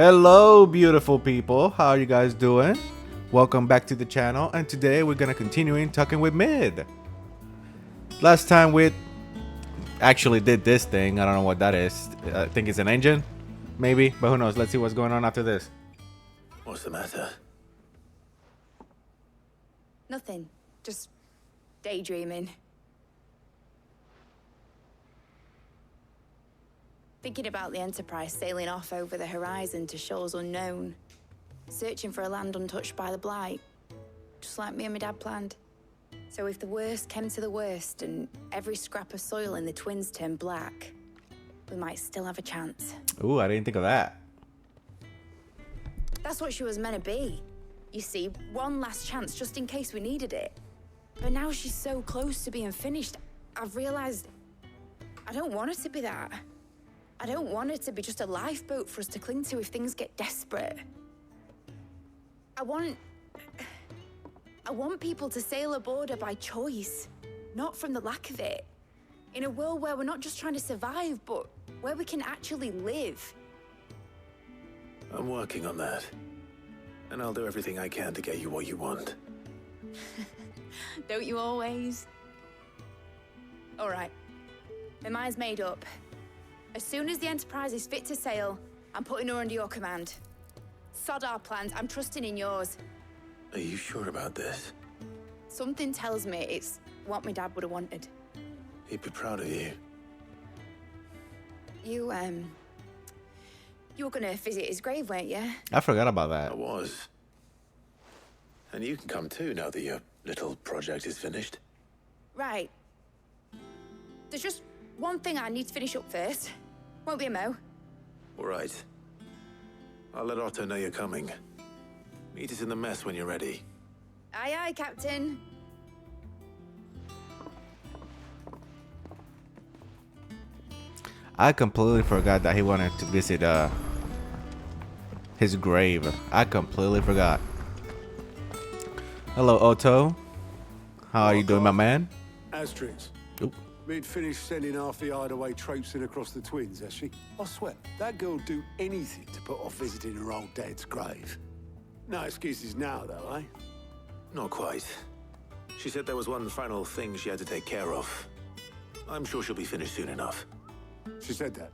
Hello, beautiful people. How are you guys doing? Welcome back to the channel, and today we're gonna continue talking with Mid. Last time we actually did this thing. I don't know what that is. I think it's an engine, maybe, but who knows? Let's see what's going on after this. What's the matter? Nothing. Just daydreaming. Thinking about the Enterprise sailing off over the horizon to shores unknown. Searching for a land untouched by the Blight. Just like me and my dad planned. So if the worst came to the worst and every scrap of soil in the Twins turned black, we might still have a chance. Ooh, I didn't think of that. That's what she was meant to be. You see, one last chance just in case we needed it. But now she's so close to being finished, I've realized I don't want her to be that. I don't want her to be just a lifeboat for us to cling to if things get desperate. I want people to sail aboard her by choice, not from the lack of it. In a world where we're not just trying to survive, but where we can actually live. I'm working on that. And I'll do everything I can to get you what you want. Don't you always? All right. My mind's made up. As soon as the Enterprise is fit to sail, I'm putting her under your command. Sod our plans, I'm trusting in yours. Are you sure about this? Something tells me it's what my dad would have wanted. He'd be proud of you. You were gonna visit his grave, weren't you? I forgot about that. I was. And you can come too now that your little project is finished. Right. There's just one thing I need to finish up first. Won't be a mo. All right. I'll let Otto know you're coming. Meet us in the mess when you're ready. Aye, aye, Captain. I completely forgot that he wanted to visit his grave. I completely forgot. Hello, Otto. How are you doing, my man? Asterix. Oop. Mid finished sending half the hideaway traipsing across the Twins, has she? I swear, that girl'd do anything to put off visiting her old dad's grave. No excuses now, though, eh? Not quite. She said there was one final thing she had to take care of. I'm sure she'll be finished soon enough. She said that,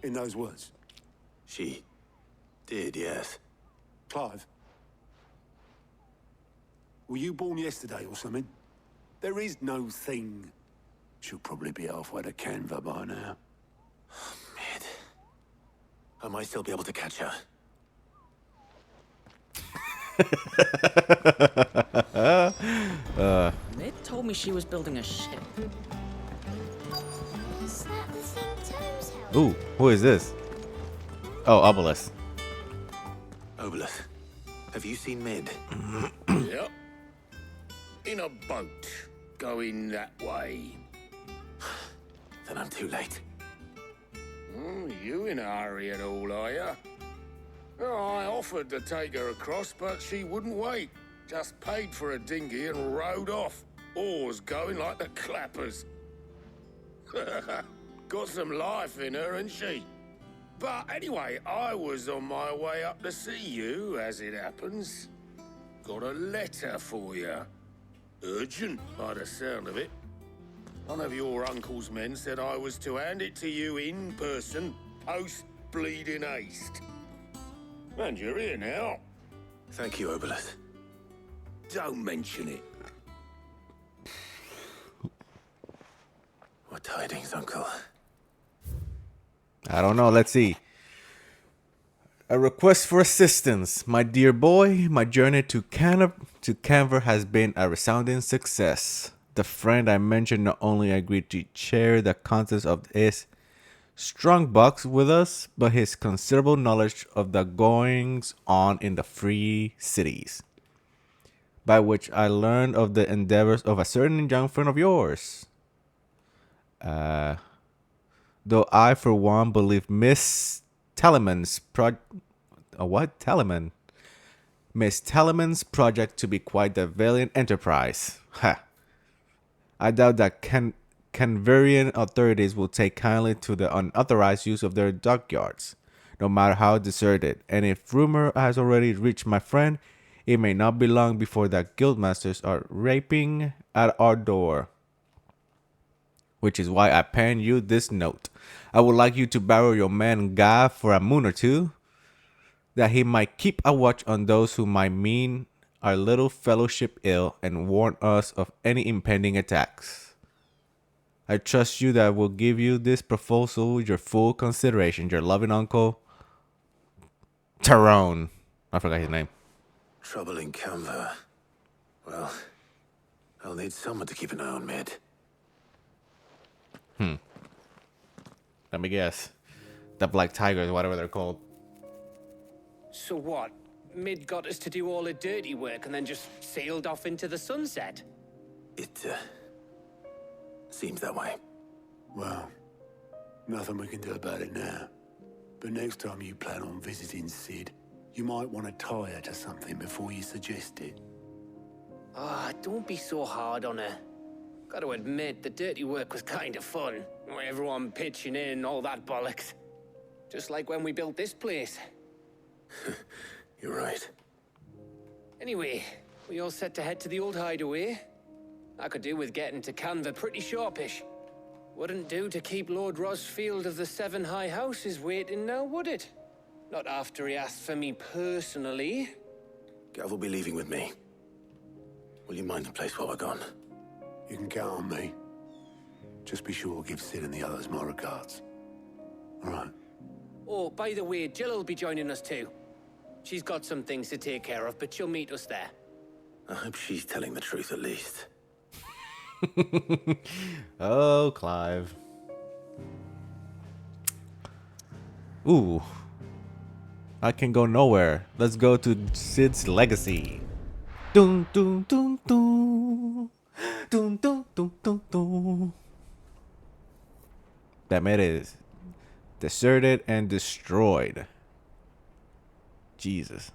in those words. She did, yes. Clive, were you born yesterday or something? There is no thing. She'll probably be halfway to Canva by now. Mid. I might still be able to catch her. Mid told me she was building a ship. Is that the thing Tom's helped? Ooh, who is this? Oh, Obelisk. Obelith, have you seen Mid? Yep. In a boat, going that way. Then I'm too late. You in a hurry at all, are you? I offered to take her across, but she wouldn't wait. Just paid for a dinghy and rowed off. Oars going like the clappers. Got some life in her, ain't she? But anyway, I was on my way up to see you, as it happens. Got a letter for you. Urgent, by the sound of it. One of your uncle's men said I was to hand it to you in person, post-bleeding haste. And you're here now. Thank you, Obelith. Don't mention it. What tidings, Uncle? I don't know. Let's see. A request for assistance. My dear boy, my journey to Canver has been a resounding success. The friend I mentioned not only agreed to share the contents of his strong box with us, but his considerable knowledge of the goings on in the free cities, by which I learned of the endeavors of a certain young friend of yours. Though I, for one, believe Miss Teleman's Miss Teleman's project to be quite a valiant enterprise. Ha! I doubt that Canverian authorities will take kindly to the unauthorized use of their dockyards, no matter how deserted. And if rumor has already reached my friend, it may not be long before the guildmasters are raping at our door. Which is why I penned you this note. I would like you to borrow your man Guy for a moon or two, that he might keep a watch on those who might mean our little fellowship ill and warn us of any impending attacks. I trust you that I will give you this proposal your full consideration. Your loving uncle, Tyrone. I forgot his name. Trouble in Canva. Well, I'll need someone to keep an eye on Mid. Let me guess. The Black Tigers, whatever they're called. So what? Mid got us to do all the dirty work and then just sailed off into the sunset? It, seems that way. Well, nothing we can do about it now. But next time you plan on visiting Sid, you might want to tie her to something before you suggest it. Ah, don't be so hard on her. Gotta admit, the dirty work was kind of fun. Everyone pitching in, all that bollocks. Just like when we built this place. You're right. Anyway, we all set to head to the old hideaway. I could do with getting to Canva pretty sharpish. Wouldn't do to keep Lord Rosfield of the Seven High Houses waiting now, would it? Not after he asked for me personally. Gav will be leaving with me. Will you mind the place while we're gone? You can count on me. Just be sure to give Sid and the others my regards. All right. Oh, by the way, Jill will be joining us too. She's got some things to take care of, but she'll meet us there. I hope she's telling the truth at least. Oh, Clive. Ooh. I can go nowhere. Let's go to Sid's legacy. Dun dun dun dun. Dun dun dun dun dun. That made it deserted and destroyed. Jesus.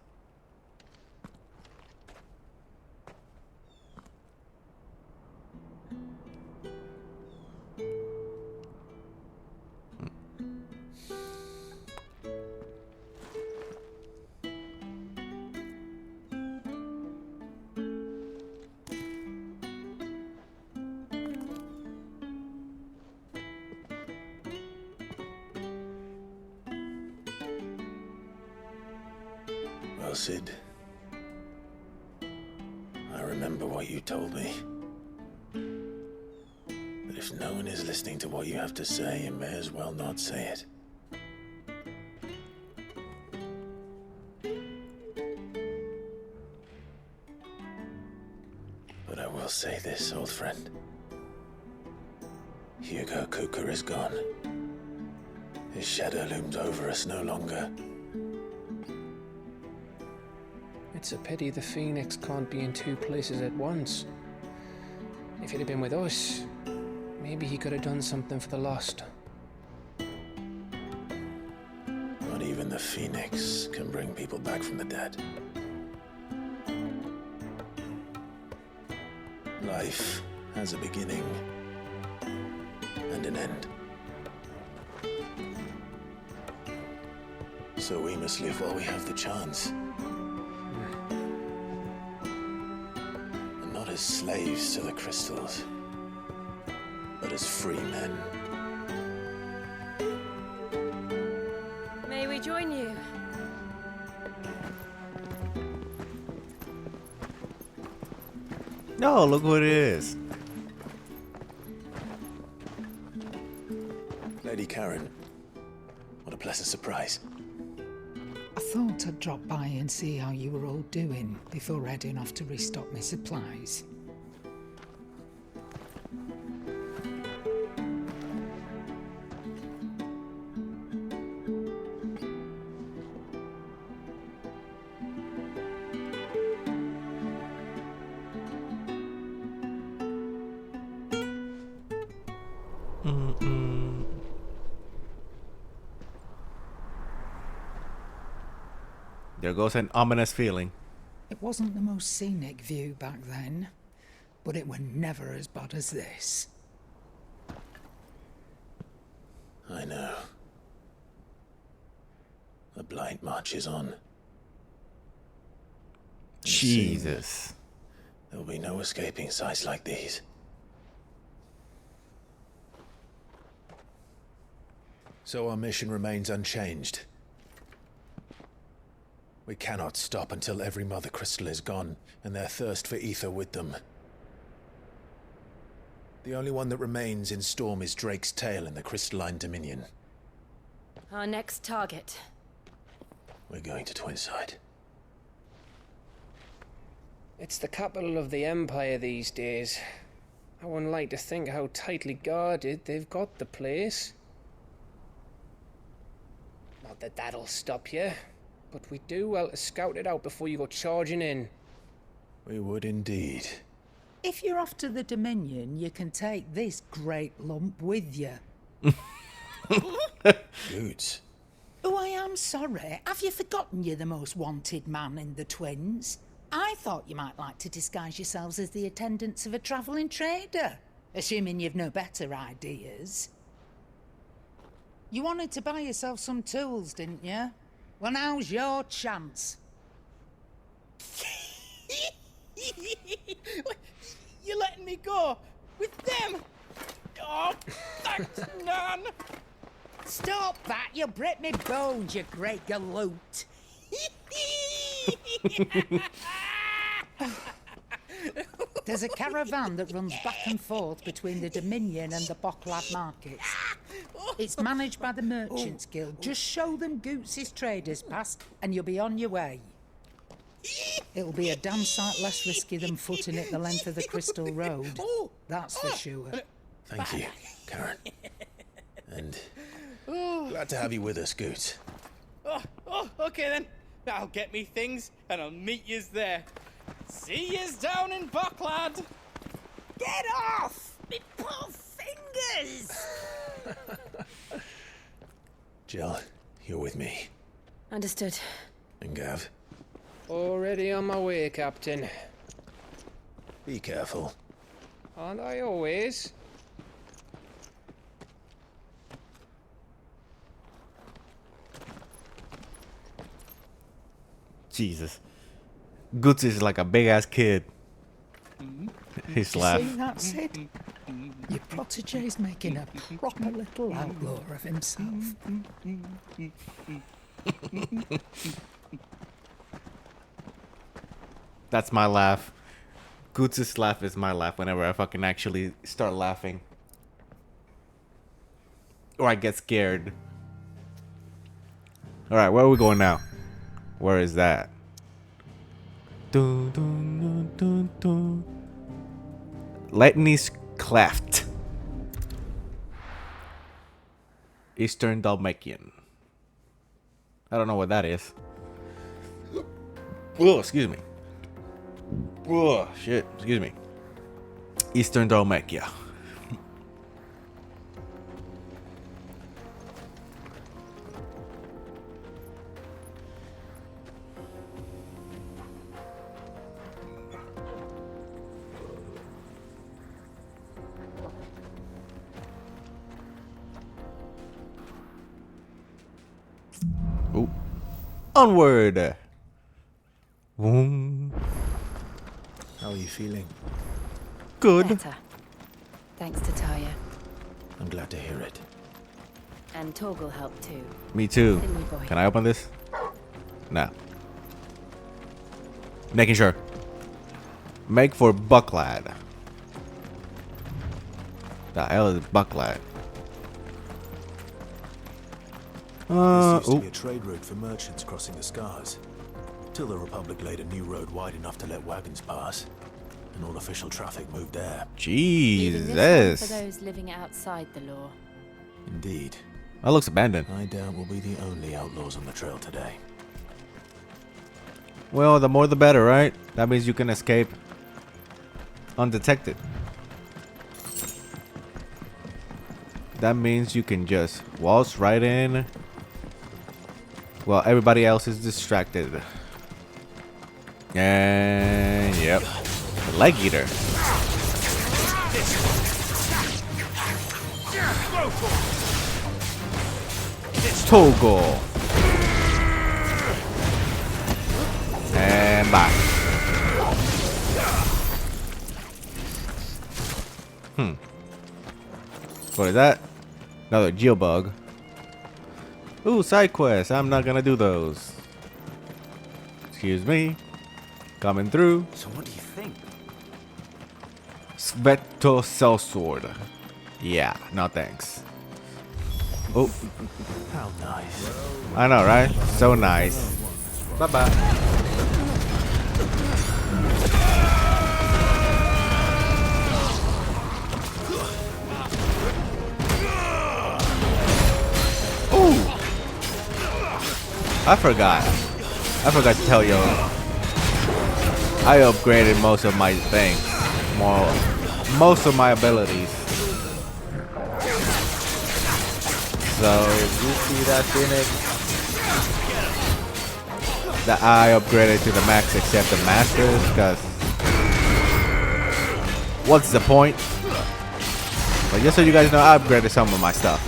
Well, Sid, I remember what you told me. But if no one is listening to what you have to say, you may as well not say it. But I will say this, old friend. Hugo Kuka is gone. His shadow looms over us no longer. It's a pity the Phoenix can't be in two places at once. If he'd have been with us, maybe he could have done something for the lost. Not even the Phoenix can bring people back from the dead. Life has a beginning and an end. So we must live while we have the chance. And not as slaves to the crystals, but as free men. May we join you? No, look what it is. Lady Karen, what a pleasant surprise. I thought I'd drop by and see how you were all doing before heading off to restock my supplies. There goes an ominous feeling. It wasn't the most scenic view back then, but it were never as bad as this. I know. The blight marches on. Jesus. There'll be no escaping sights like these. So our mission remains unchanged. We cannot stop until every Mothercrystal is gone, and their thirst for ether with them. The only one that remains in Storm is Drake's tail in the Crystalline Dominion. Our next target. We're going to Twinside. It's the capital of the Empire these days. I wouldn't like to think how tightly guarded they've got the place. Not that that'll stop you, but we do well to scout it out before you go charging in. We would indeed. If you're off to the Dominion, you can take this great lump with you. Goods. Oh, I am sorry. Have you forgotten you're the most wanted man in the Twins? I thought you might like to disguise yourselves as the attendants of a travelling trader, assuming you've no better ideas. You wanted to buy yourself some tools, didn't you? Well, now's your chance. You're letting me go with them? Oh, thanks, Nan. Stop that! You'll break me bones, you great galoot. There's a caravan that runs back and forth between the Dominion and the Bocklad markets. It's managed by the Merchants Guild. Just show them Goots' traders pass and you'll be on your way. It'll be a damn sight less risky than footing it the length of the Crystal Road. That's for sure. Thank you, Karen. And glad to have you with us, Goots. Okay then. I'll get me things and I'll meet yous there. See yous down in Bocklad. Get off! Me poor fingers! Jill, you're with me. Understood. And Gav, Already on my way, Captain. be careful. Aren't I always? Jesus. Goots is like a big ass kid. His laugh. See that, Sid? Your protege's making a proper little outlaw of himself. That's my laugh. Goots' laugh is my laugh whenever I fucking actually start laughing. Or I get scared. Alright, where are we going now? Where is that? Dun, dun, dun, dun, dun. Letny's Cleft. Eastern Dalmatian. I don't know what that is. Oh, excuse me. Oh, shit. Excuse me. Eastern Dalmatia. Ooh. Onward. Boom. How are you feeling? Good. Better. Thanks to Taya. I'm glad to hear it. And Torgal helped too. Me too. Didn't we, boy? Can I open this? No. Making sure. Make for Bucklad. The hell is Bucklad? This used to be Oh. a trade route for merchants crossing the Scars. Till the Republic laid a new road wide enough to let wagons pass. And all official traffic moved there. Leaving this one for Jesus. those living outside the law. Indeed. That looks abandoned. I doubt we'll be the only outlaws on the trail today. Well, the more the better, right? That means you can escape undetected. That means you can just waltz right in while everybody else is distracted. And yep, the leg eater. Toggle. What is that? Another geobug. Ooh, side quests. I'm not gonna do those. Excuse me. Coming through. So what do you think? Sveto Sellsword. Yeah, no thanks. Oh, How nice. I know, right? So nice. Bye bye. Ooh. I forgot to tell you. I upgraded most of my things. Most of my abilities. So if you see that Phoenix, that I upgraded to the max except the masters, because what's the point? But just so you guys know, I upgraded some of my stuff.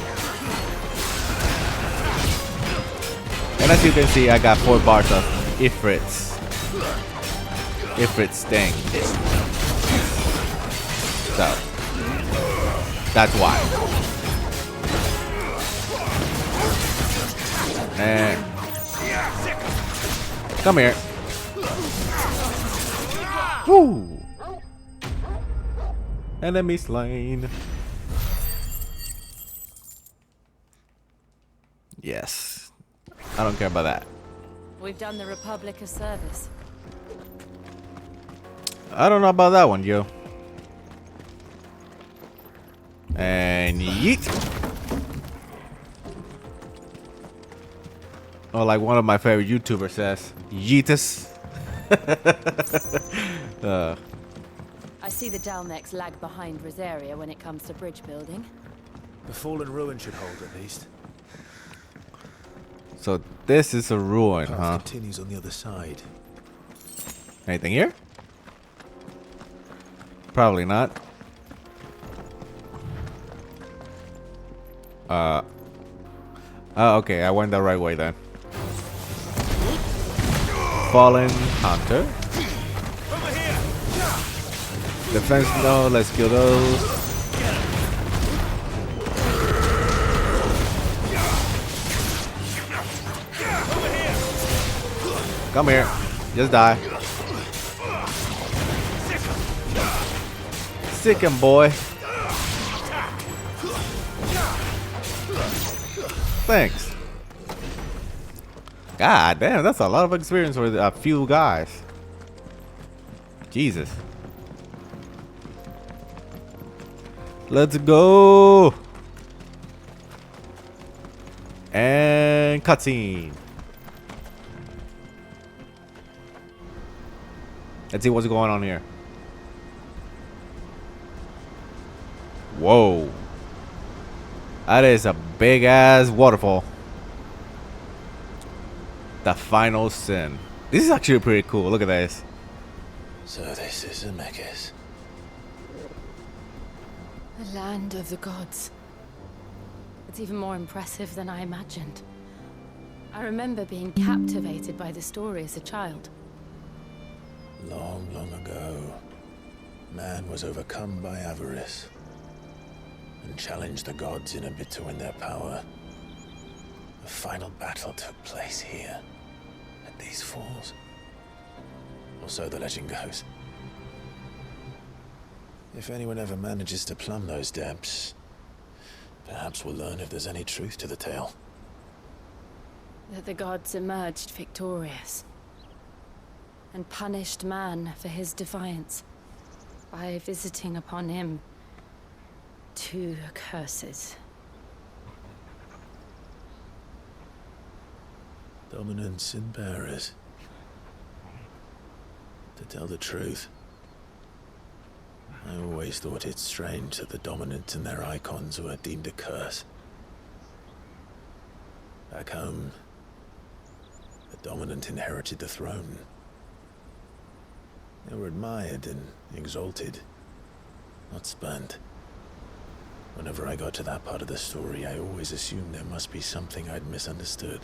And as you can see, I got 4 bars of Ifrit's sting. So that's why. And come here. Woo! Enemy slain. Yes. I don't care about that. We've done the Republic a service. I don't know about that one, yo. And yeet. Or like one of my favorite YouTubers says, yeetus. I see the Dalmex lag behind Rosaria when it comes to bridge building. The fallen ruin should hold at least. So this is a ruin, Path huh? continues on the other side. Anything here? Probably not. Oh, okay, I went the right way then. Fallen Hunter. Defense, no, let's kill those. Come here, just die. Sick him, boy. Thanks. God damn, that's a lot of experience for a few guys. Jesus. Let's go. And cutscene. Let's see what's going on here. Whoa. That is a big ass waterfall. The final sin. This is actually pretty cool. Look at this. So this is Zemeckis. The land of the gods. It's even more impressive than I imagined. I remember being captivated by the story as a child. Long, long ago, man was overcome by avarice and challenged the gods in a bid to win their power. The final battle took place here, at these falls. Or so the legend goes. If anyone ever manages to plumb those depths, perhaps we'll learn if there's any truth to the tale. That the gods emerged victorious and punished man for his defiance by visiting upon him 2 curses. Dominance and bearers. To tell the truth, I always thought it strange that the dominant and their icons were deemed a curse. Back home, the dominant inherited the throne. They were admired and exalted, not spurned. Whenever I got to that part of the story, I always assumed there must be something I'd misunderstood.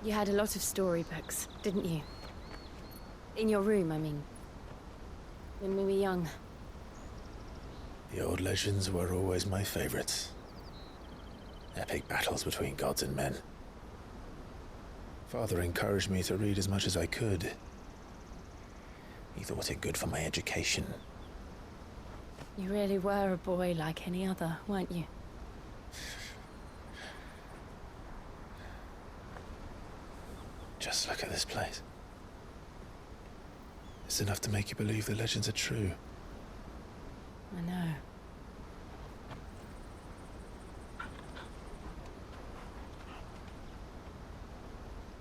You had a lot of storybooks, didn't you? In your room, I mean. When we were young. The old legends were always my favorites. Epic battles between gods and men. Father encouraged me to read as much as I could. He thought it good for my education. You really were a boy like any other, weren't you? Just look at this place. It's enough to make you believe the legends are true. I know.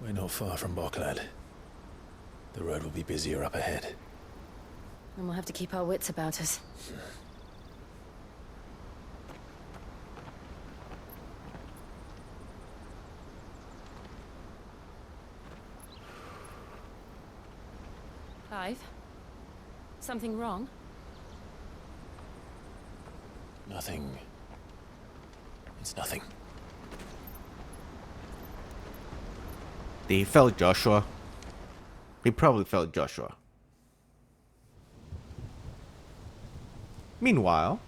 We're not far from Boklad. The road will be busier up ahead. And we'll have to keep our wits about us. Clive? Something wrong? Nothing. It's nothing. He felt Joshua. He probably felt Joshua. Meanwhile,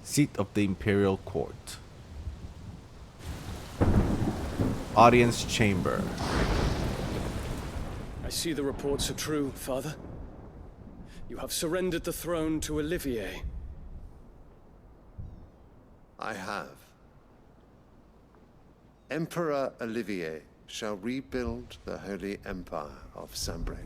seat of the Imperial Court. Audience chamber. I see the reports are true, Father. You have surrendered the throne to Olivier. I have. Emperor Olivier shall rebuild the Holy Empire of Sanbreque.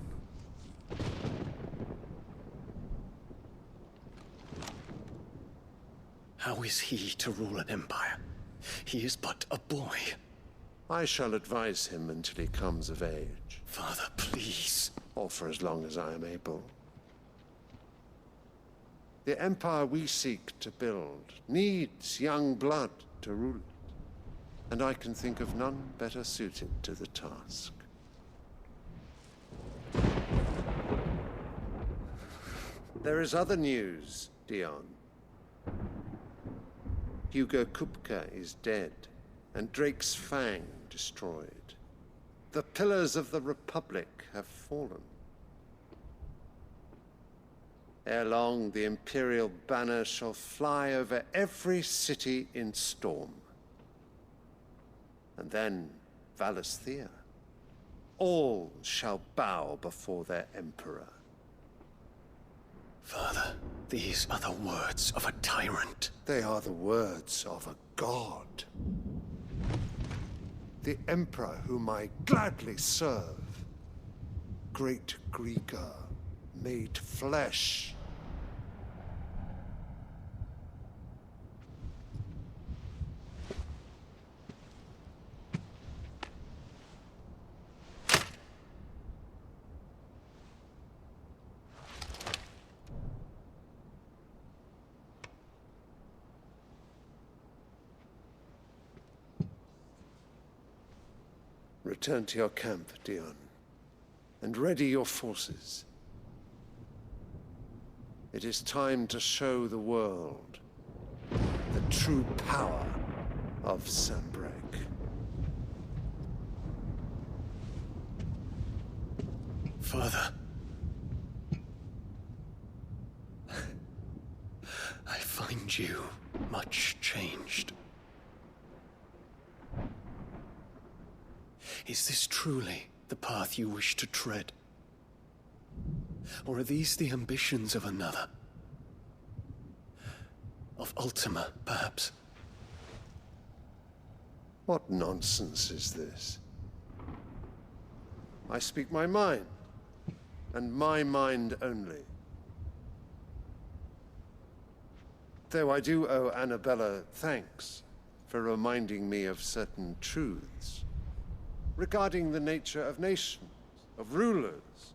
How is he to rule an empire? He is but a boy. I shall advise him until he comes of age. Father, please. Or for as long as I am able. The empire we seek to build needs young blood to rule it. And I can think of none better suited to the task. There is other news, Dion. Hugo Kupka is dead, and Drake's Fang destroyed. The pillars of the Republic have fallen. Ere long, the Imperial banner shall fly over every city in Storm. And then Valisthea. All shall bow before their emperor. Father, these are the words of a tyrant. They are the words of a god. The emperor whom I gladly serve. Great Greeker, made flesh. Return to your camp, Dion, and ready your forces. It is time to show the world the true power of Sanbreque. Father. I find you much changed. Is this truly the path you wish to tread? Or are these the ambitions of another? Of Ultima, perhaps? What nonsense is this? I speak my mind, and my mind only. Though I do owe Annabella thanks for reminding me of certain truths regarding the nature of nations, of rulers,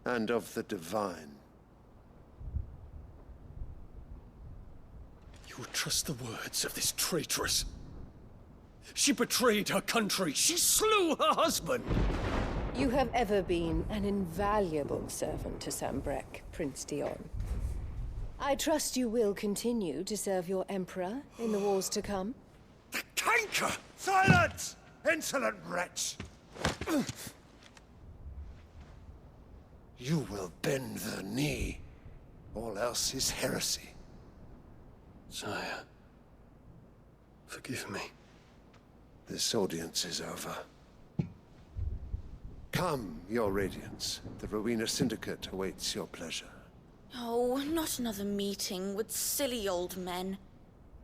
and of the divine. You would trust the words of this traitress? She betrayed her country. She slew her husband. You have ever been an invaluable servant to Sanbreque, Prince Dion. I trust you will continue to serve your Emperor in the wars to come. The canker! Silence! Insolent wretch! You will bend the knee. All else is heresy. Sire, forgive me. This audience is over. Come, your radiance. The Rowena Syndicate awaits your pleasure. Oh, not another meeting with silly old men.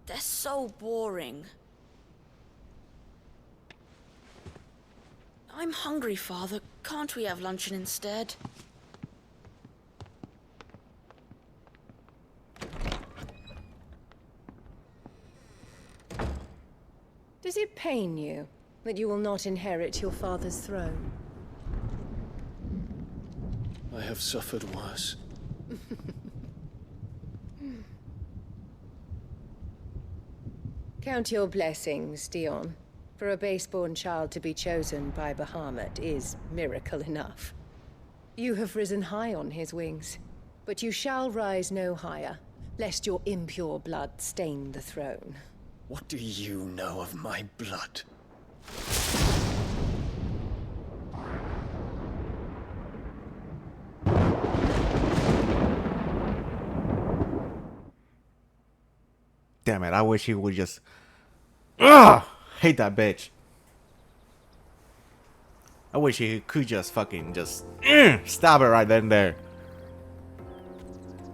They're so boring. I'm hungry, Father. Can't we have luncheon instead? Does it pain you that you will not inherit your father's throne? I have suffered worse. Count your blessings, Dion. For a base-born child to be chosen by Bahamut is miracle enough. You have risen high on his wings, but you shall rise no higher, lest your impure blood stain the throne. What do you know of my blood? Damn it, I wish he would just... Ugh! Hate that bitch. I wish he could just fucking just... stop it right then and there.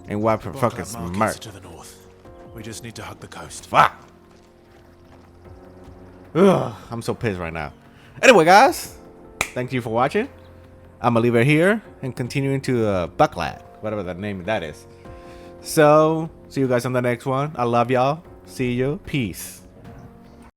And wipe her fucking smirk. To the north. We just need to hug the coast. Fuck! Ugh, I'm so pissed right now. Anyway, guys. Thank you for watching. I'm gonna leave it here and continuing to Bucklat. Whatever the name of that is. So, see you guys on the next one. I love y'all. See you. Peace.